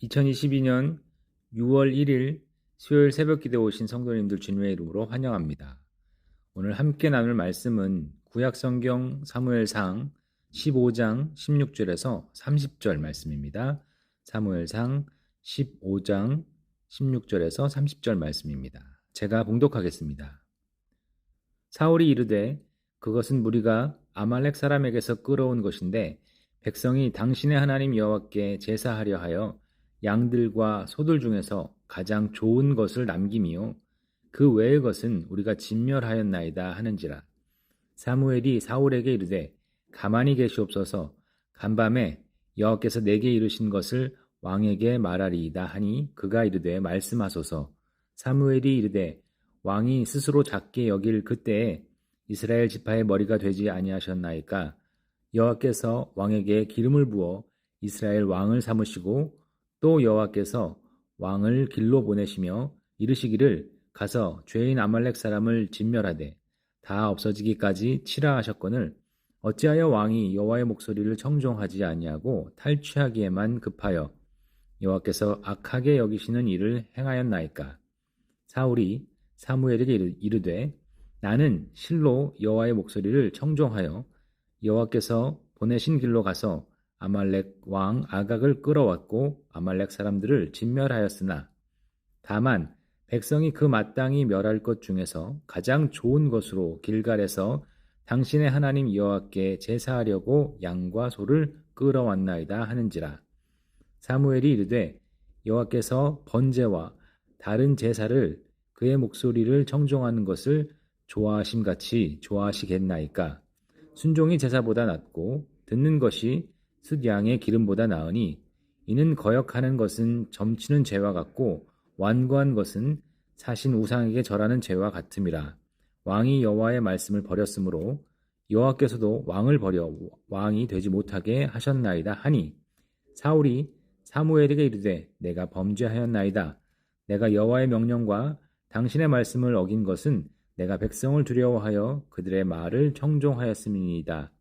2022년 6월 1일 수요일 새벽기도에 오신 성도님들 주님의 이름으로 환영합니다. 오늘 함께 나눌 말씀은 구약성경 사무엘상 15장 16절에서 30절 말씀입니다. 사무엘상 15장 16절에서 30절 말씀입니다. 제가 봉독하겠습니다. 사울이 이르되 그것은 무리가 아말렉 사람에게서 끌어온 것인데 백성이 당신의 하나님 여호와께 제사하려 하여 양들과 소들 중에서 가장 좋은 것을 남김이요 그 외의 것은 우리가 진멸하였나이다 하는지라. 사무엘이 사울에게 이르되 가만히 계시옵소서. 간밤에 여호와께서 내게 이르신 것을 왕에게 말하리이다 하니 그가 이르되 말씀하소서. 사무엘이 이르되 왕이 스스로 작게 여길 그때에 이스라엘 지파의 머리가 되지 아니하셨나이까. 여호와께서 왕에게 기름을 부어 이스라엘 왕을 삼으시고 또 여호와께서 왕을 길로 보내시며 이르시기를 가서 죄인 아말렉 사람을 진멸하되 다 없어지기까지 치라 하셨거늘 어찌하여 왕이 여호와의 목소리를 청종하지 아니하고 탈취하기에만 급하여 여호와께서 악하게 여기시는 일을 행하였나이까. 사울이 사무엘에게 이르되 나는 실로 여호와의 목소리를 청종하여 여호와께서 보내신 길로 가서 아말렉 왕 아각을 끌어왔고 아말렉 사람들을 진멸하였으나 다만 백성이 그 마땅히 멸할 것 중에서 가장 좋은 것으로 길갈에서 당신의 하나님 여호와께 제사하려고 양과 소를 끌어왔나이다 하는지라. 사무엘이 이르되 여호와께서 번제와 다른 제사를 그의 목소리를 청종하는 것을 좋아하심같이 좋아하시겠나이까. 순종이 제사보다 낫고 듣는 것이 숫양의 기름보다 나으니 이는 거역하는 것은 점치는 죄와 같고 완고한 것은 사신 우상에게 절하는 죄와 같음이라. 왕이 여호와의 말씀을 버렸으므로 여호와께서도 왕을 버려 왕이 되지 못하게 하셨나이다 하니 사울이 사무엘에게 이르되 내가 범죄하였나이다. 내가 여호와의 명령과 당신의 말씀을 어긴 것은 내가 백성을 두려워하여 그들의 말을 청종하였음이니이다.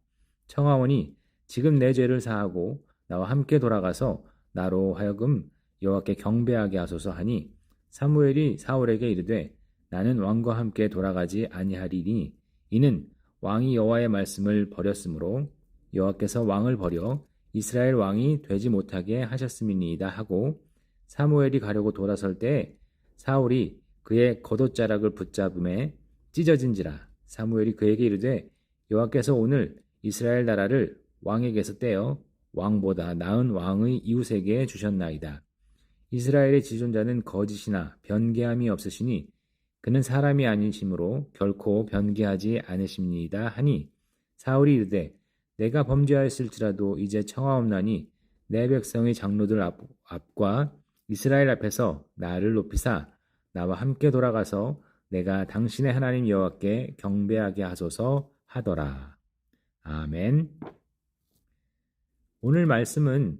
청하오니 지금 내 죄를 사하고 나와 함께 돌아가서 나로 하여금 여호와께 경배하게 하소서 하니 사무엘이 사울에게 이르되 나는 왕과 함께 돌아가지 아니하리니 이는 왕이 여호와의 말씀을 버렸으므로 여호와께서 왕을 버려 이스라엘 왕이 되지 못하게 하셨음이니이다 하고 사무엘이 가려고 돌아설 때에 사울이 그의 겉옷자락을 붙잡음에 찢어진지라. 사무엘이 그에게 이르되 여호와께서 오늘 이스라엘 나라를 왕에게서 떼어 왕보다 나은 왕의 이웃에게 주셨나이다. 이스라엘의 지존자는 거짓이나 변개함이 없으시니 그는 사람이 아니시므로 결코 변개하지 않으십니다 하니 사울이 이르되 내가 범죄하였을지라도 이제 청하옵나니 내 백성의 장로들 앞과 이스라엘 앞에서 나를 높이사 나와 함께 돌아가서 내가 당신의 하나님 여호와께 경배하게 하소서 하더라. 아멘. 오늘 말씀은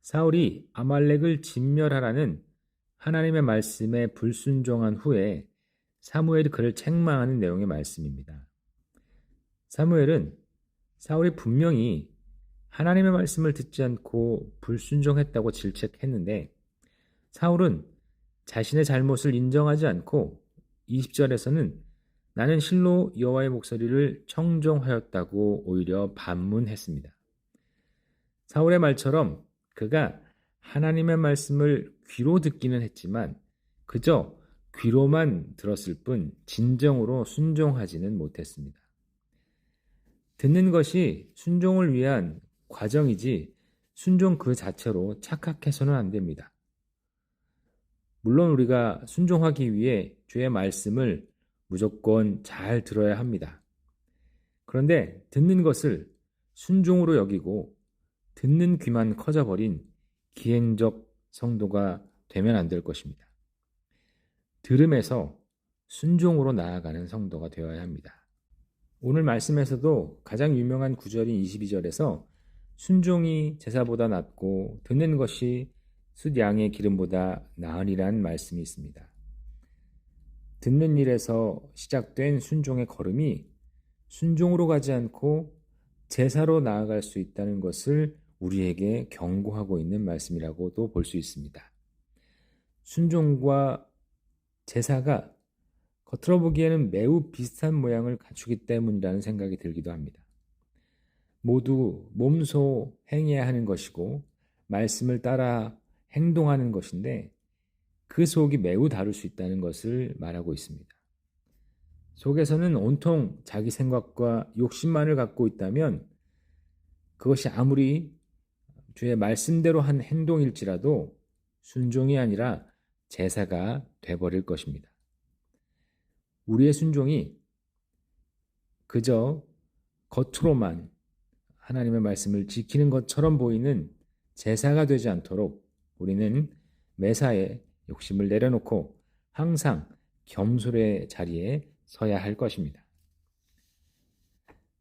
사울이 아말렉을 진멸하라는 하나님의 말씀에 불순종한 후에 사무엘이 그를 책망하는 내용의 말씀입니다. 사무엘은 사울이 분명히 하나님의 말씀을 듣지 않고 불순종했다고 질책했는데 사울은 자신의 잘못을 인정하지 않고 20절에서는 나는 실로 여호와의 목소리를 청종하였다고 오히려 반문했습니다. 사울의 말처럼 그가 하나님의 말씀을 귀로 듣기는 했지만 그저 귀로만 들었을 뿐 진정으로 순종하지는 못했습니다. 듣는 것이 순종을 위한 과정이지 순종 그 자체로 착각해서는 안 됩니다. 물론 우리가 순종하기 위해 주의 말씀을 무조건 잘 들어야 합니다. 그런데 듣는 것을 순종으로 여기고 듣는 귀만 커져버린 기행적 성도가 되면 안 될 것입니다. 들음에서 순종으로 나아가는 성도가 되어야 합니다. 오늘 말씀에서도 가장 유명한 구절인 22절에서 순종이 제사보다 낫고 듣는 것이 숫양의 기름보다 나으리란 말씀이 있습니다. 듣는 일에서 시작된 순종의 걸음이 순종으로 가지 않고 제사로 나아갈 수 있다는 것을 우리에게 경고하고 있는 말씀이라고도 볼 수 있습니다. 순종과 제사가 겉으로 보기에는 매우 비슷한 모양을 갖추기 때문이라는 생각이 들기도 합니다. 모두 몸소 행해야 하는 것이고 말씀을 따라 행동하는 것인데 그 속이 매우 다를 수 있다는 것을 말하고 있습니다. 속에서는 온통 자기 생각과 욕심만을 갖고 있다면 그것이 아무리 주의 말씀대로 한 행동일지라도 순종이 아니라 제사가 돼버릴 것입니다. 우리의 순종이 그저 겉으로만 하나님의 말씀을 지키는 것처럼 보이는 제사가 되지 않도록 우리는 매사에 욕심을 내려놓고 항상 겸손의 자리에 서야 할 것입니다.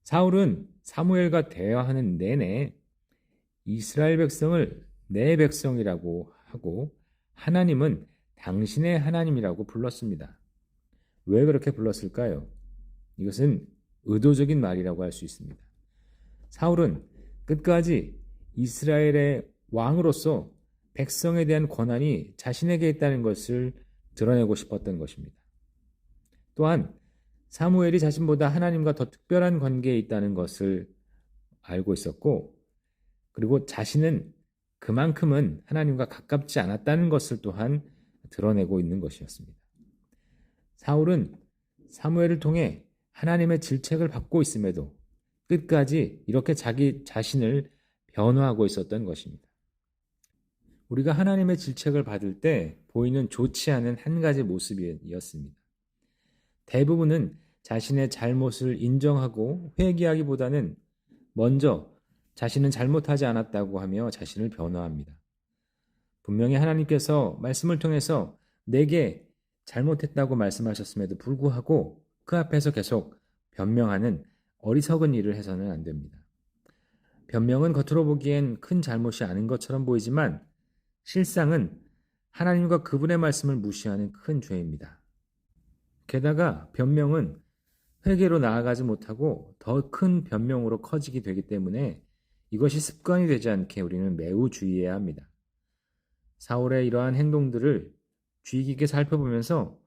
사울은 사무엘과 대화하는 내내 이스라엘 백성을 내 백성이라고 하고 하나님은 당신의 하나님이라고 불렀습니다. 왜 그렇게 불렀을까요? 이것은 의도적인 말이라고 할 수 있습니다. 사울은 끝까지 이스라엘의 왕으로서 백성에 대한 권한이 자신에게 있다는 것을 드러내고 싶었던 것입니다. 또한 사무엘이 자신보다 하나님과 더 특별한 관계에 있다는 것을 알고 있었고, 그리고 자신은 그만큼은 하나님과 가깝지 않았다는 것을 또한 드러내고 있는 것이었습니다. 사울은 사무엘을 통해 하나님의 질책을 받고 있음에도 끝까지 이렇게 자기 자신을 변호하고 있었던 것입니다. 우리가 하나님의 질책을 받을 때 보이는 좋지 않은 한 가지 모습이었습니다. 대부분은 자신의 잘못을 인정하고 회개하기보다는 먼저 자신은 잘못하지 않았다고 하며 자신을 변호합니다. 분명히 하나님께서 말씀을 통해서 내게 잘못했다고 말씀하셨음에도 불구하고 그 앞에서 계속 변명하는 어리석은 일을 해서는 안 됩니다. 변명은 겉으로 보기엔 큰 잘못이 아닌 것처럼 보이지만 실상은 하나님과 그분의 말씀을 무시하는 큰 죄입니다. 게다가 변명은 회개로 나아가지 못하고 더 큰 변명으로 커지게 되기 때문에 이것이 습관이 되지 않게 우리는 매우 주의해야 합니다. 사울의 이러한 행동들을 주의 깊게 살펴보면서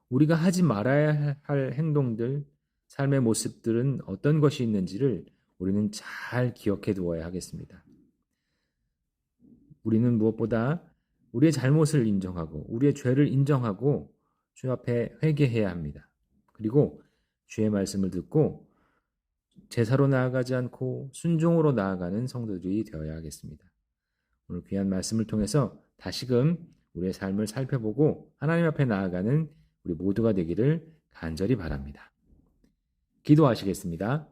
우리가 하지 말아야 할 행동들, 삶의 모습들은 어떤 것이 있는지를 우리는 잘 기억해 두어야 하겠습니다. 우리는 무엇보다 우리의 잘못을 인정하고 우리의 죄를 인정하고 주 앞에 회개해야 합니다. 그리고 주의 말씀을 듣고 제사로 나아가지 않고 순종으로 나아가는 성도들이 되어야 하겠습니다. 오늘 귀한 말씀을 통해서 다시금 우리의 삶을 살펴보고 하나님 앞에 나아가는 우리 모두가 되기를 간절히 바랍니다. 기도하시겠습니다.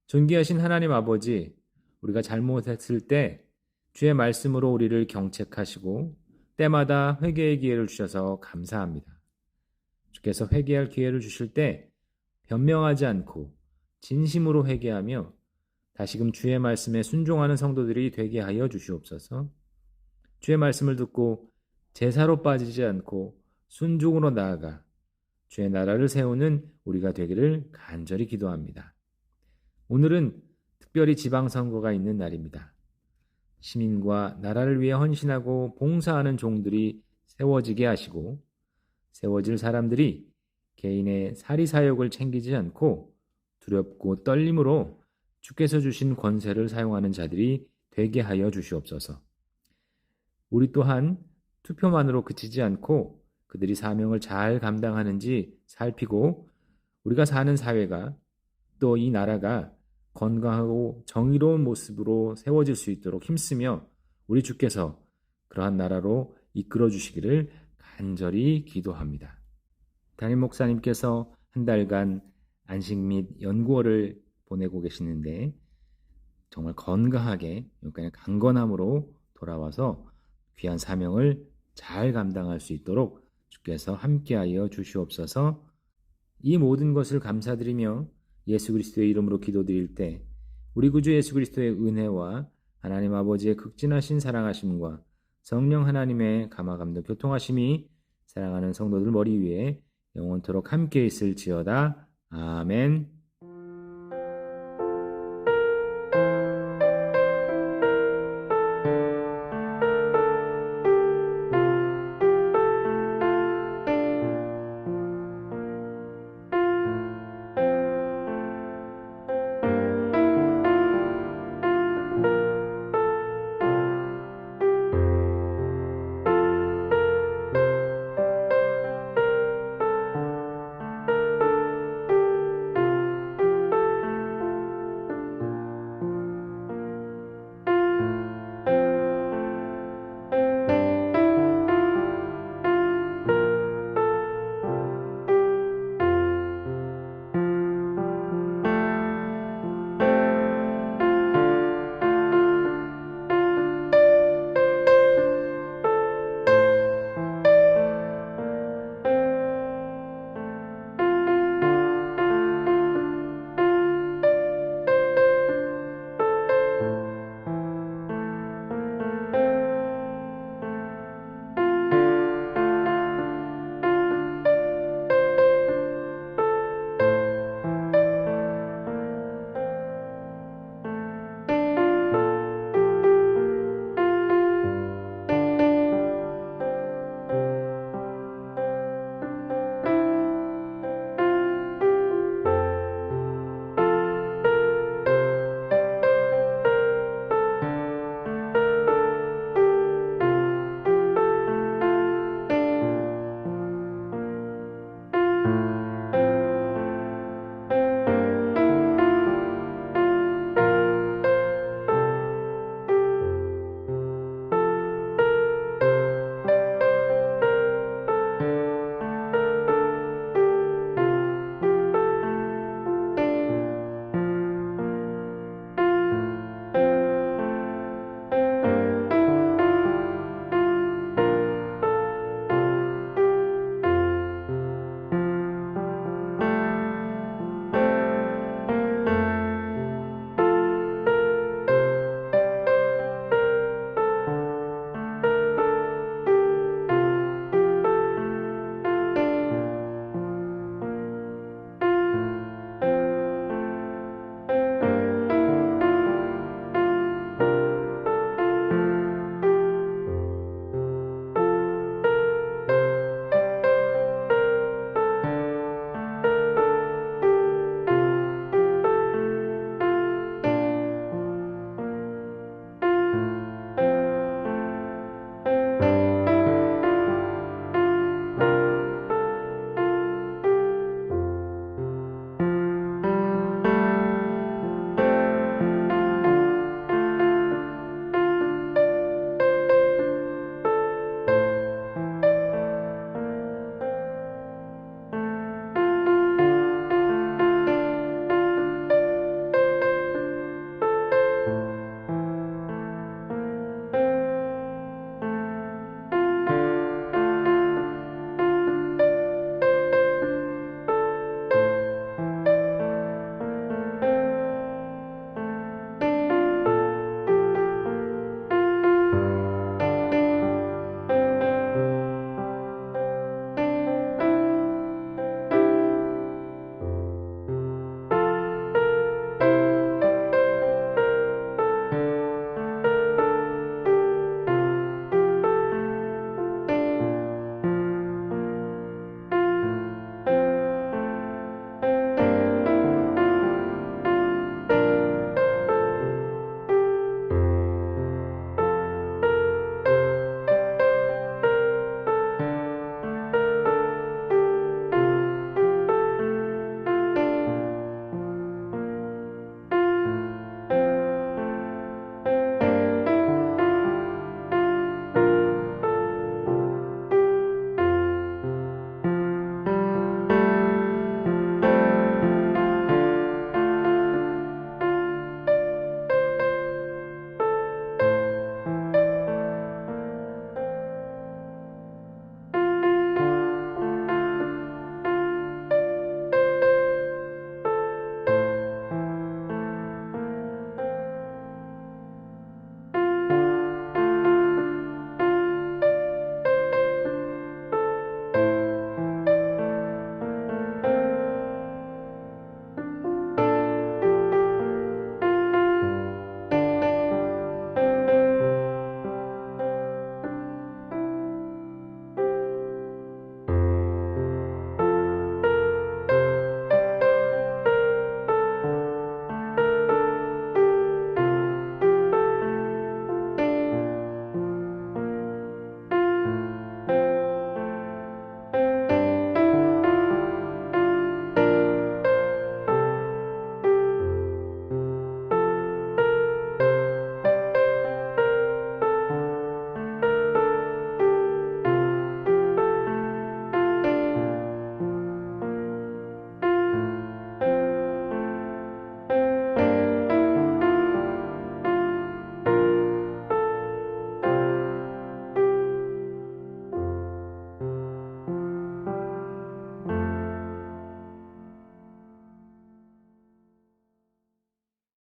존귀하신 하나님 아버지, 우리가 잘못했을 때 주의 말씀으로 우리를 경책하시고 때마다 회개의 기회를 주셔서 감사합니다. 주께서 회개할 기회를 주실 때 변명하지 않고 진심으로 회개하며 다시금 주의 말씀에 순종하는 성도들이 되게 하여 주시옵소서. 주의 말씀을 듣고 제사로 빠지지 않고 순종으로 나아가 주의 나라를 세우는 우리가 되기를 간절히 기도합니다. 오늘은 특별히 지방선거가 있는 날입니다. 시민과 나라를 위해 헌신하고 봉사하는 종들이 세워지게 하시고 세워질 사람들이 개인의 사리사욕을 챙기지 않고 두렵고 떨림으로 주께서 주신 권세를 사용하는 자들이 되게 하여 주시옵소서. 우리 또한 투표만으로 그치지 않고 그들이 사명을 잘 감당하는지 살피고 우리가 사는 사회가 또 이 나라가 건강하고 정의로운 모습으로 세워질 수 있도록 힘쓰며 우리 주께서 그러한 나라로 이끌어 주시기를 간절히 기도합니다. 담임 목사님께서 한 달간 안식 및 연구월을 보내고 계시는데 정말 건강하게 강건함으로 돌아와서 귀한 사명을 잘 감당할 수 있도록 주께서 함께하여 주시옵소서. 이 모든 것을 감사드리며 예수 그리스도의 이름으로 기도드릴 때 우리 구주 예수 그리스도의 은혜와 하나님 아버지의 극진하신 사랑하심과 성령 하나님의 감화감동 교통하심이 사랑하는 성도들 머리 위에 영원토록 함께 있을지어다. 아멘.